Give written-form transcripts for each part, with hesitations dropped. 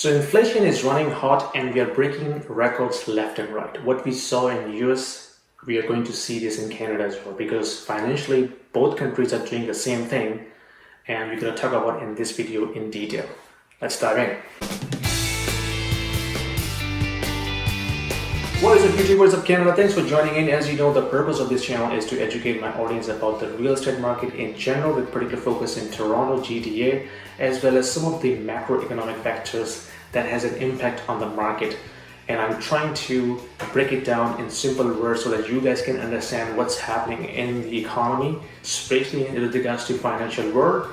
So inflation is running hot and we are breaking records left and right. What we saw in the US, we are going to see this in Canada as well, because financially both countries are doing the same thing, and we're going to talk about in this video in detail. Let's dive in. What is up YouTube, what is up Canada? Thanks for joining in. As you know, the purpose of this channel is to educate my audience about the real estate market in general, with particular focus in Toronto, GTA, as well as some of the macroeconomic factors that has an impact on the market. And I'm trying to break it down in simple words so that you guys can understand what's happening in the economy, especially in regards to financial world,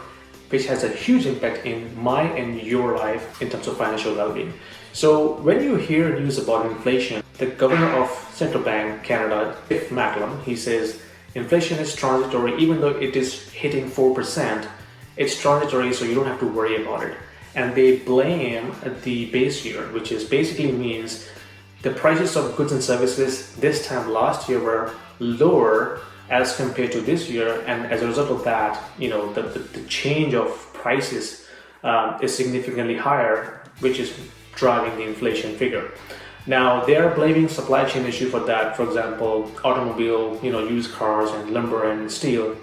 which has a huge impact in my and your life in terms of financial well-being. So when you hear news about inflation, the governor of Central Bank Canada, Jeff Macklem, he says inflation is transitory. Even though it is hitting 4%, it's transitory, so you don't have to worry about it. And they blame the base year, which is basically means the prices of goods and services this time last year were lower as compared to this year, and as a result of that, you know, the change of prices is significantly higher, which is driving the inflation figure. Now they are blaming supply chain issue for that. For example, automobile, used cars and lumber and steel.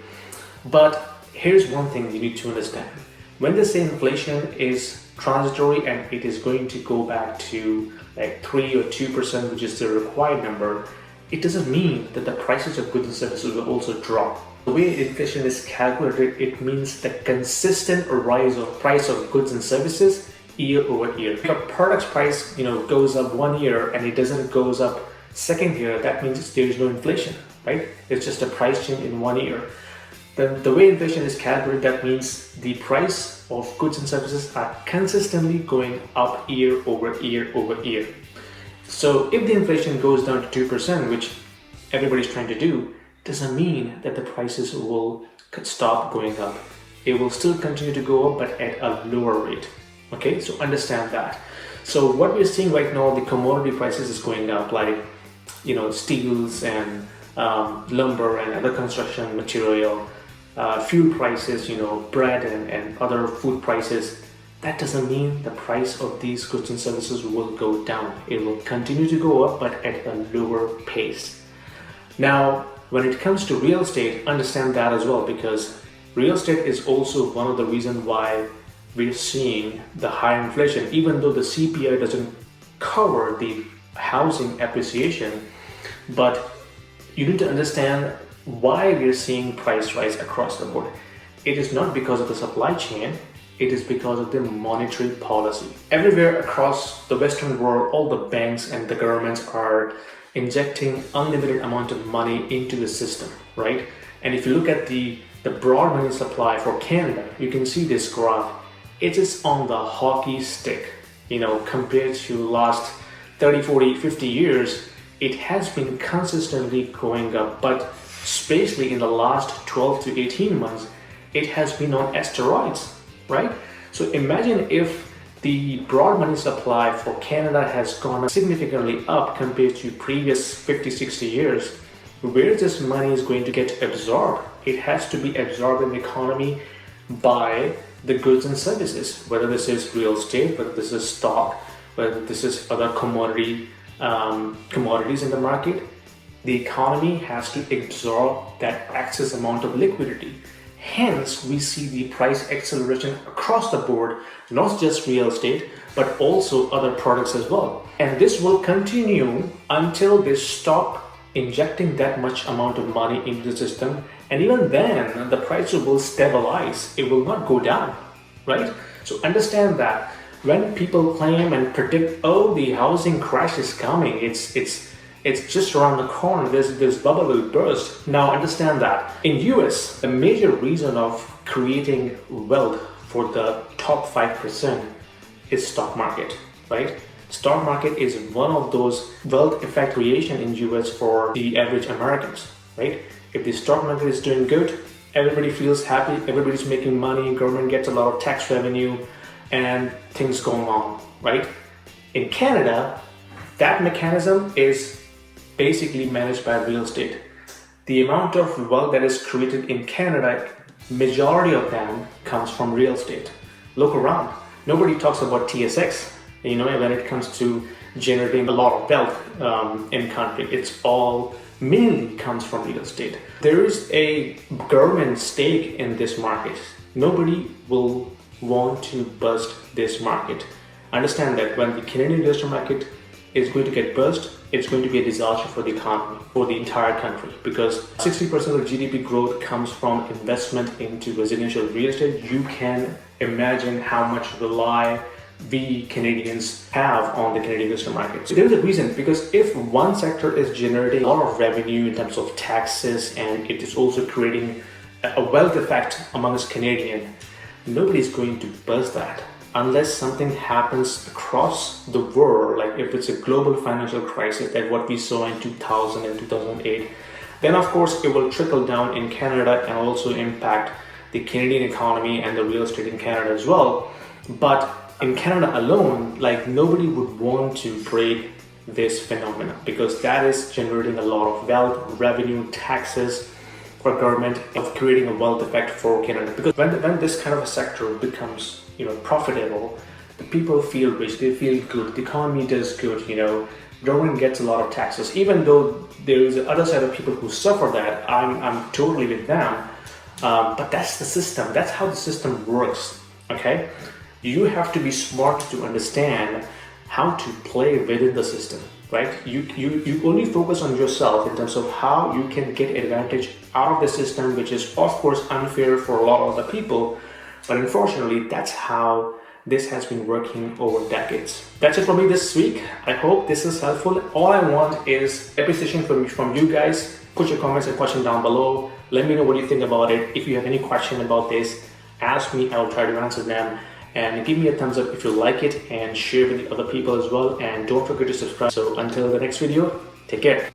But here's one thing you need to understand: when they say inflation is transitory and it is going to go back to like 3 or 2%, which is the required number, it doesn't mean that the prices of goods and services will also drop. The way inflation is calculated, it means the consistent rise of price of goods and services year over year. If a product's price goes up 1 year and it doesn't goes up second year, that means there is no inflation, right? It's just a price change in 1 year. Then the way inflation is calculated, that means the price of goods and services are consistently going up year over year over year. So if the inflation goes down to 2%, which everybody's trying to do, doesn't mean that the prices will stop going up. It will still continue to go up, but at a lower rate. Okay, so understand that. So what we're seeing right now, the commodity prices is going up, like steels and lumber and other construction material, fuel prices, bread and other food prices. That doesn't mean the price of these goods and services will go down. It will continue to go up, but at a lower pace. Now, when it comes to real estate, understand that as well, because real estate is also one of the reasons why we're seeing the high inflation. Even though the CPI doesn't cover the housing appreciation, but you need to understand why we're seeing price rise across the board. It is not because of the supply chain, it is because of the monetary policy. Everywhere across the Western world, all the banks and the governments are injecting unlimited amount of money into the system, right? And if you look at the broad money supply for Canada, you can see this graph. It is on the hockey stick, compared to last 30, 40, 50 years, it has been consistently going up, but especially in the last 12 to 18 months, it has been on steroids, right? So imagine if the broad money supply for Canada has gone significantly up compared to previous 50, 60 years. Where this money is going to get absorbed? It has to be absorbed in the economy by the goods and services, whether this is real estate, whether this is stock, whether this is other commodities in the market. The economy has to absorb that excess amount of liquidity. Hence, we see the price acceleration across the board, not just real estate, but also other products as well. And this will continue until they stop injecting that much amount of money into the system. And even then, the price will stabilize. It will not go down, right? So understand that when people claim and predict, oh, the housing crash is coming, it's just around the corner, this bubble will burst. Now understand that in US, the major reason of creating wealth for the top 5% is stock market, right? Stock market is one of those wealth effect creation in US for the average Americans, right? If the stock market is doing good, everybody feels happy, everybody's making money, government gets a lot of tax revenue, and things going on, right? In Canada, that mechanism is basically managed by real estate. The amount of wealth that is created in Canada, majority of them comes from real estate. Look around. Nobody talks about TSX. when it comes to generating a lot of wealth in country, it's all mainly comes from real estate. There is a government stake in this market. Nobody will want to bust this market. Understand that when the Canadian real estate market is going to get burst, it's going to be a disaster for the economy, for the entire country, because 60% of GDP growth comes from investment into residential real estate. You can imagine how much rely we Canadians have on the Canadian real estate market. So there's a reason, because if one sector is generating a lot of revenue in terms of taxes, and it is also creating a wealth effect amongst Canadians, nobody's going to buzz that unless something happens across the world, like if it's a global financial crisis like what we saw in 2000 and 2008, then of course it will trickle down in Canada and also impact the Canadian economy and the real estate in Canada as well. But in Canada alone, like, nobody would want to break this phenomenon, because that is generating a lot of wealth, revenue, taxes for government, of creating a wealth effect for Canada. Because when this kind of a sector becomes profitable, the people feel rich, they feel good, the economy does good, government gets a lot of taxes. Even though there is the other side of people who suffer that, I'm totally with them. But that's the system. That's how the system works. Okay, you have to be smart to understand how to play within the system, right? You only focus on yourself in terms of how you can get advantage out of the system, which is of course unfair for a lot of other people. But unfortunately, that's how this has been working over decades. That's it for me this week. I hope this is helpful. All I want is appreciation from you guys. Put your comments and questions down below. Let me know what you think about it. If you have any question about this, ask me. I will try to answer them. And give me a thumbs up if you like it, and share with the other people as well. And don't forget to subscribe. So until the next video, take care.